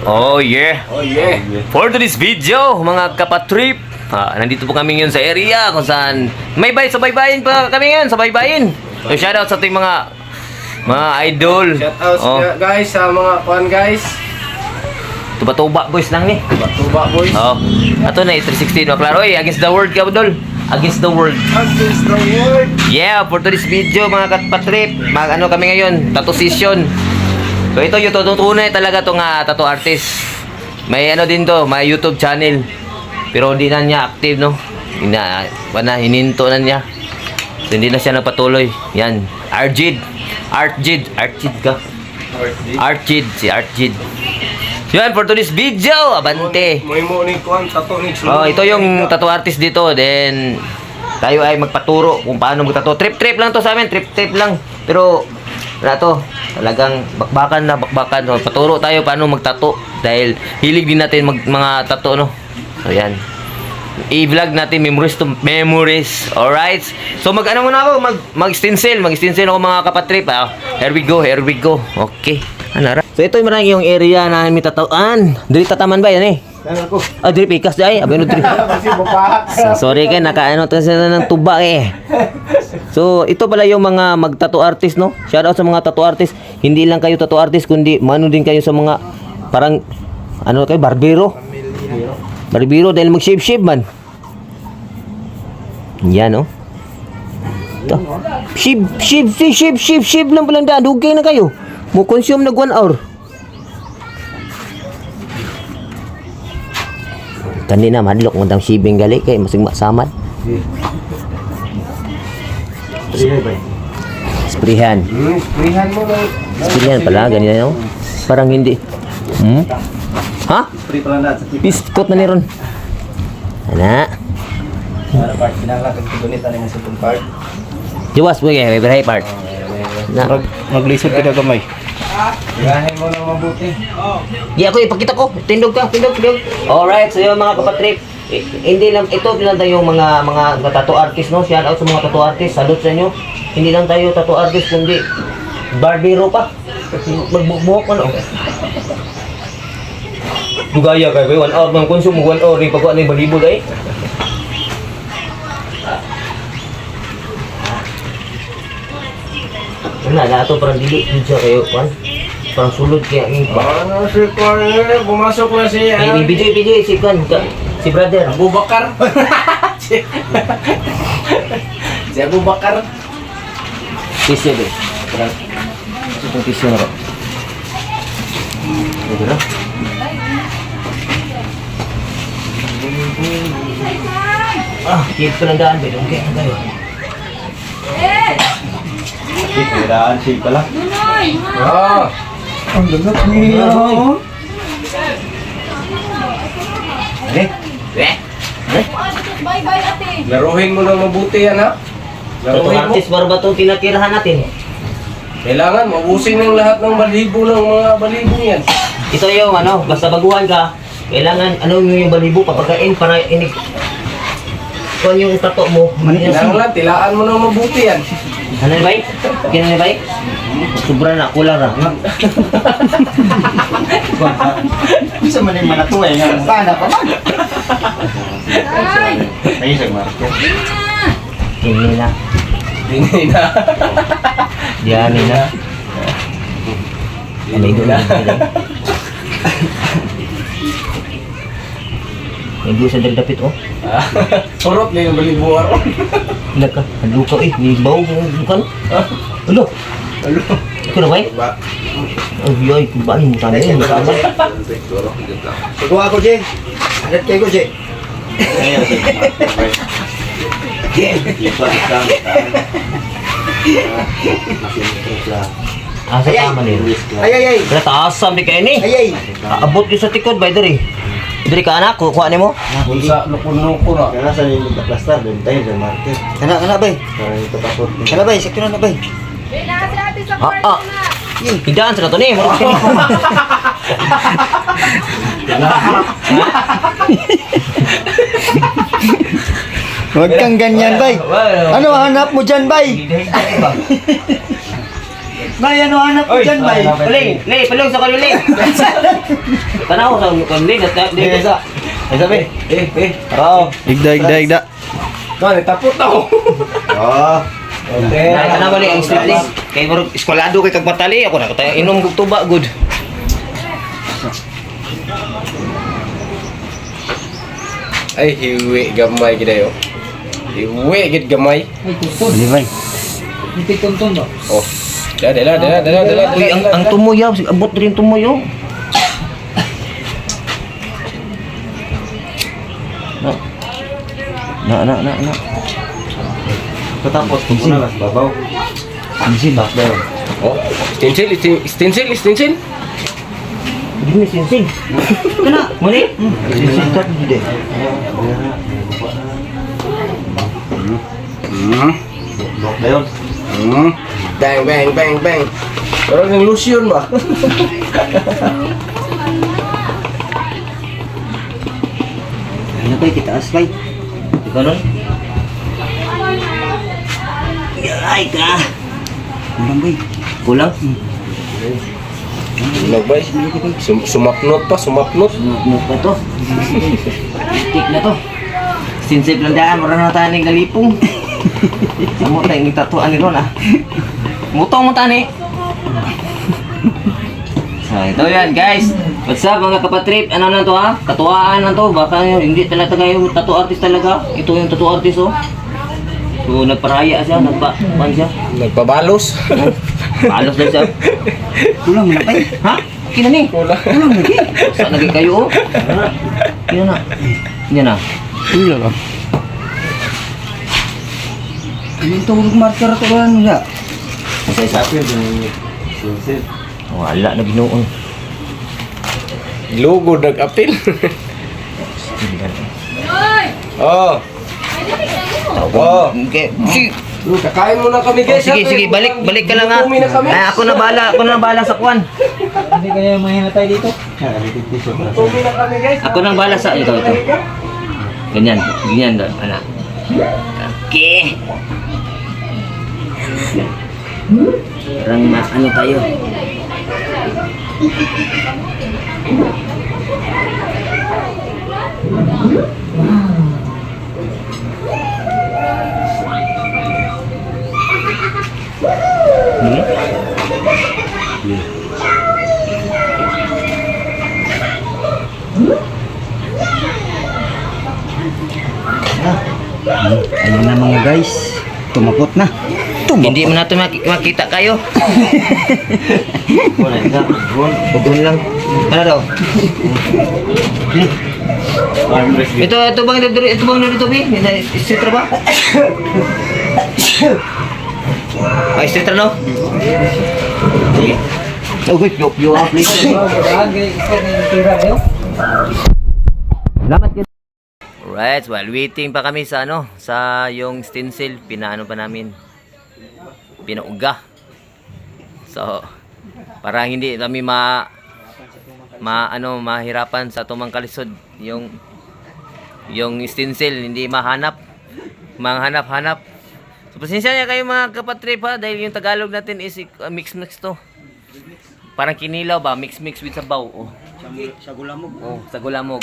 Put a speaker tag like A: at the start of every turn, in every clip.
A: Oh yeah.
B: Oh yeah.
A: For today's video, mga kapatrip, nandito po kami ngayon sa area kung saan may sa baybayin pa kami ngayon, sa baybayin. So shoutout sa ating mga idol.
B: Shoutouts guys sa mga kuan guys.
A: Tuba-tuba boys lang ni.
B: Tuba boys.
A: Oh. Ato na 316 no klaro against the world ka budol. Against the world.
B: Against the world.
A: Yeah, for today's video mga kapatrip, ano kami ngayon, tattoo session. So ito yung tutunay talaga tong tattoo artist. May ano din to, may YouTube channel. Pero hindi na niya active no. Hininto na niya. So, hindi na siya nagpatuloy. Yan, Arjid ka. Si Arjid. Yan, for today's video, abante.
B: May mo ni kuan tattoo ni.
A: Oh, ito yung tattoo artist dito. Then tayo ay magpaturo kung paano magtattoo. Trip lang to sa amin, trip lang. Pero to, talagang bakbakan. So, paturo tayo paano magtattoo dahil hilig din natin mga tattoo no. So yan. I-vlog natin memories. Alright. So mag-ano muna ako, mag-stencil ako mga kapatrip. Here we go. Okay. Anara. So ito yung marami yung area na may tatawaan. Dili tataman ba yan eh?
B: Ako.
A: Dili pikas ay. Abay no dili. Sorry kay nakaano to sila ng tuba eh. So ito pala yung mga mag-tattoo artist no. Shout out sa mga tattoo artist. Hindi lang kayo tattoo artist kundi mano din kayo sa mga parang ano kayo barbero. Barbero dahil mag-shave man. Yan no. Shave lang pala daan. Dugay na kayo. Mo consume nag 1 hour. Kanina madlok mo tang shibing gali kay masig masamad. Sprayan pala ganyan no. Parang hindi. Ha?
B: Spray pala na sa tip.
A: Biskot na ni ron. Ana.
B: Para part pinalagay ko donate ani nga sa part.
A: Diwas mo kay very part. Na
B: Maglisod ka gamay. Gahin mo nang mabuti.
A: Ako ipakita ko. Tindog. Alright, so yung mga kapatrip, hindi lang ito lang tayo yung mga tattoo artist no. Shout out sa mga tattoo artist. Salute sa inyo. Hindi lang tayo tattoo artist kundi barbero pa. Magbubuhok ano. Dugaya kay 1 hour man konsumo 1 hour ni pagkuan ni balibog ay. Na ato parang dili siya kayo kan. Parang sulod kaya ang
B: Ano si kuan pumasok na si
A: BJ si brother
B: Abu Bakar. Si Abu Bakar.
A: tissue be. Parang itong tissue na ro. Ito na. Keep ko lang daan be. Okay na tayo.
B: Kiraan si pala. Ang lagot niya.
C: Bye-bye ate.
B: Laruhin mo nang mabuti yan ha.
A: Tattoo
B: Laruhin mo.
A: artist ba itong tinatirahan natin?
B: Kailangan mabusin ng lahat ng balibo ng mga balibo yan.
A: Ito yung basta baguhan ka, kailangan yung balibo papagain para inig. Kung yung tato mo,
B: Kailangan tilaan mo nang mabuti yan.
A: ano na ba? Kina na ba? Sobra na, kulang na.
D: Bisa man yung manatuwa nga sana pa man. Ay, sa market.
A: Kini na.
B: Hindi na.
A: Diyan na. May doon na. May doon sa dagdapit oh.
B: Surot na yung balibo araw.
A: Ilag ka, halukaw eh. May baw bukan. Alo. Ikaw na ba eh? Ay, kumbaan mo sana yun.
D: Ikaw ako, Jay. Alat kayo ko, Jay.
A: Asa tama nila?
D: Ay.
A: Wala taasam di kayo ni.
D: Ay.
A: Abot yun sa tikod ba, Dari? Dari ka anak, kuha ni mo?
B: Bulsa, lukon-lukon na.
D: Kana sa yung magka-plaster, doon tayo sa market. Kana, bay. Para yung tapapot. Kana, bay. Sakto na, bay.
C: Bela si ate sa kwarto na.
A: Hidaan sa nato ni.
D: Huwag kang ganyan, bay. Ano hanap mo dyan, bay? Gaya no hanap ko dyan, bay.
A: Palong sa kanila. Tanaw sa kanila.
D: Sabi. Tara.
E: Igda.
B: Kani tapos na ako.
D: Oh.
B: Okay.
A: Tanaw balik ang street list. Kay murag eskwalado kay kag matali ako na tayo inom gug tuba good.
B: Ay hiwi gamay gid ayo. Hiwi gid gamay.
E: Hindi bay.
B: Oh. Dala.
A: Uy, ang tumoy abot rin tumoy oh. Na.
D: Tatapos ko na lang, babaw.
E: Sinsin.
D: Babaw.
B: Oh. Stencil.
A: Gini sing. Kana, muni.
D: Sinsin ka, hindi. Lok na yun.
B: Bang. Parang ng lotion ba?
D: Ano bay, kitaas bay.
A: Ikaw nun?
D: Ay ka. Kulang bay.
A: Kulang?
B: Nagbay. Sumapnot.
A: Ano pa to? Tik na to. Sinsip lang daan, marang na tayo ng galipong. Samo tayo ng tatuan ni Ron ah. Mutong mo tani. So ito yan guys. What's up mga kapatrip? Ano na to ha? Katuwaan na to. Baka hindi talaga kayo tattoo artist talaga. Ito yung tattoo artist oh. So nagparaya siya, nagpa-pan siya.
B: Nagpabalos.
A: Palos na siya.
D: Kulang na bay.
A: Ha? Kina ni?
B: Kulang.
D: Kulang lagi.
A: Saan lagi kayo oh? Kina na. Kina na.
E: Iya lang.
D: Anong tawag marker ko ba ano ya?
A: Isa-isa.
D: Sinsin.
A: Wala na binuon.
B: Logo nag-apil. Oh.
A: Okay. Sige,
B: Kakain muna kami guys.
A: sige, balik ka lang ha.
B: Bumi na kami.
A: Ay, ako na bahala sa kwan.
D: Hindi kaya mahinatay dito? Nakalitik-tisyo para sa...
B: Bumi na kami guys.
A: Ako nang bahala sa ito. Ganyan doon, anak. Okay. Parang ano tayo.
D: Ayun na mga guys. Tumapot na.
A: Hindi mo na ito makita kayo. Bugon lang. Ano daw? Ito bang nandito Bi? Istitra ba? Ay, istitra no? Okay, yo please. Salamat guys. Alright, while waiting pa kami sa sa yung stencil, pinaano pa namin. Pinauga. So, para hindi kami mahirapan sa tumang kalisod yung stencil, hindi mahanap. So, pasensya niya kayo mga kapatrip ha, dahil yung Tagalog natin is mix to. Parang kinilaw ba, mix with sabaw. Oh.
D: Sa gulamog.
A: Oh, sa gulamog.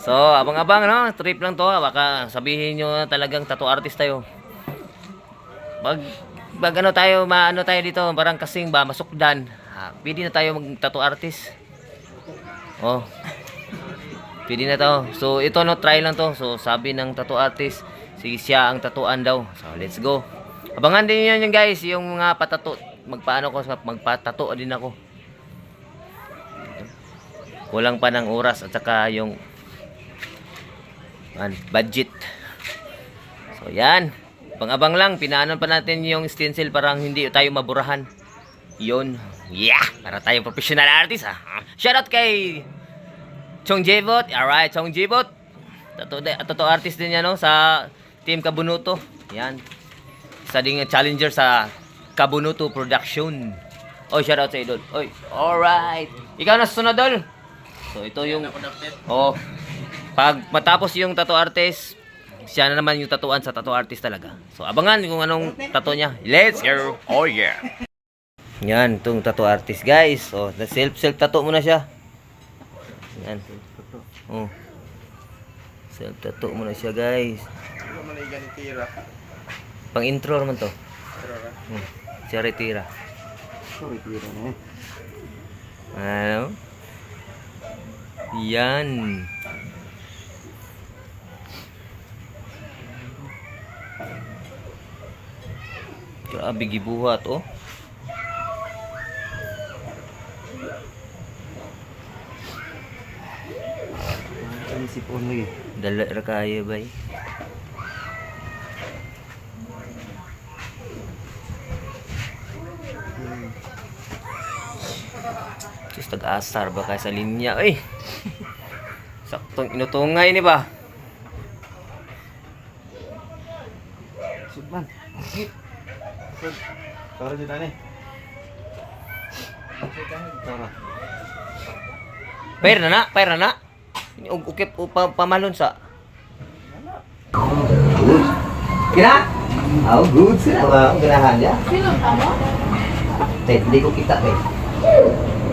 A: So, abang-abang trip lang to ha. Baka sabihin nyo talagang tattoo artist tayo. Pag tayo, tayo dito, parang kasing ba, masukdan. Pwede na tayo mag-tattoo artist. Oh. Pwede na to. So, ito try lang to. So, sabi ng tattoo artist, siya ang tatuan daw. So, let's go. Abangan din yun guys, yung mga patato. Magpatato din ako. Kulang pa ng oras at saka yung budget. So yan, abang-abang lang, pinaanon pa natin yung stencil parang hindi tayo maburahan. Yun, yeah, para tayo professional artist ha. Shoutout kay Chong Jebot. Alright, Chong Jebot, tattoo artist din yan sa Team Kabunuto. Yan, isa ding challenger sa Kabunuto Production. Oy, shoutout sa idol. Oy, alright, ikaw na susunod dol. So ito yung pag matapos yung tattoo artist, siya na naman yung tatuan sa tattoo artist talaga. So abangan kung anong tattoo niya. Let's go. Oh yeah. Yan, itong tattoo artist, guys. Oh, self tattoo muna siya. Yan. Oh. Self tattoo muna siya, guys. Pang intro naman to. Siya retira. Ano? Yan. Grabe gibuhat, oh.
D: Sipon lagi.
A: Dala ra kaya bay. Just tag-asar ba kaya sa linya, eh. Saktong inutungay ni ba?
D: Subman. Tara dito ni. Tara.
A: Pera na. Ukip pamalon sa. Kira? Oh, good sila ba? Ang ganahan niya.
C: Sino tamo?
A: Hindi ko kita, eh.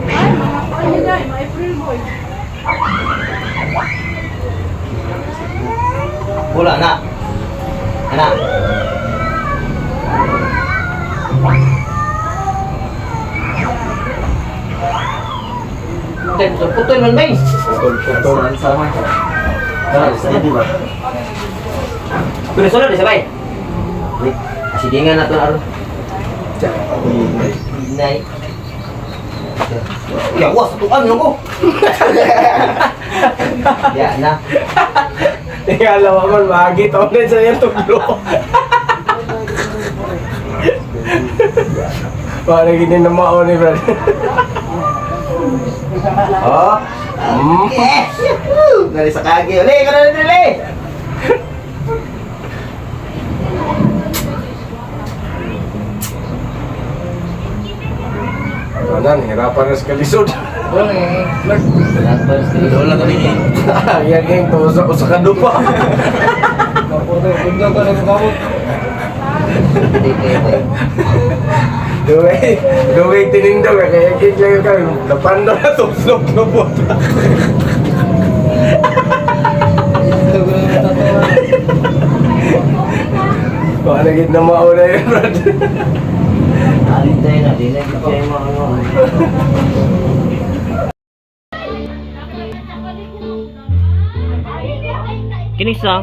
C: Ay, mga ano dahil, mga April boy.
A: Wala na. Anak. Putol man, bay.
B: Putol.
D: Sama. Tara, sa di ba?
A: Pero sunod, sabay. Kasi di nga nato aron. Nay. Ya, was tuan yo ko. Ya na.
B: Tingala man magi to na sa yung tuglo. Para gini na mao ni brad.
A: Oh. Yes. Dari sa kagi. Uli, kana dili.
B: Kanan hirapan na sa kalisod.
A: Wala kami ni.
B: Yan yung to sa kadupa. Duway tinindog kaya kikla ka napando na tuslok na po. Para gid na mauna yun, brad.
D: Alin tayo na, di na kayo mo ano.
A: Kini sa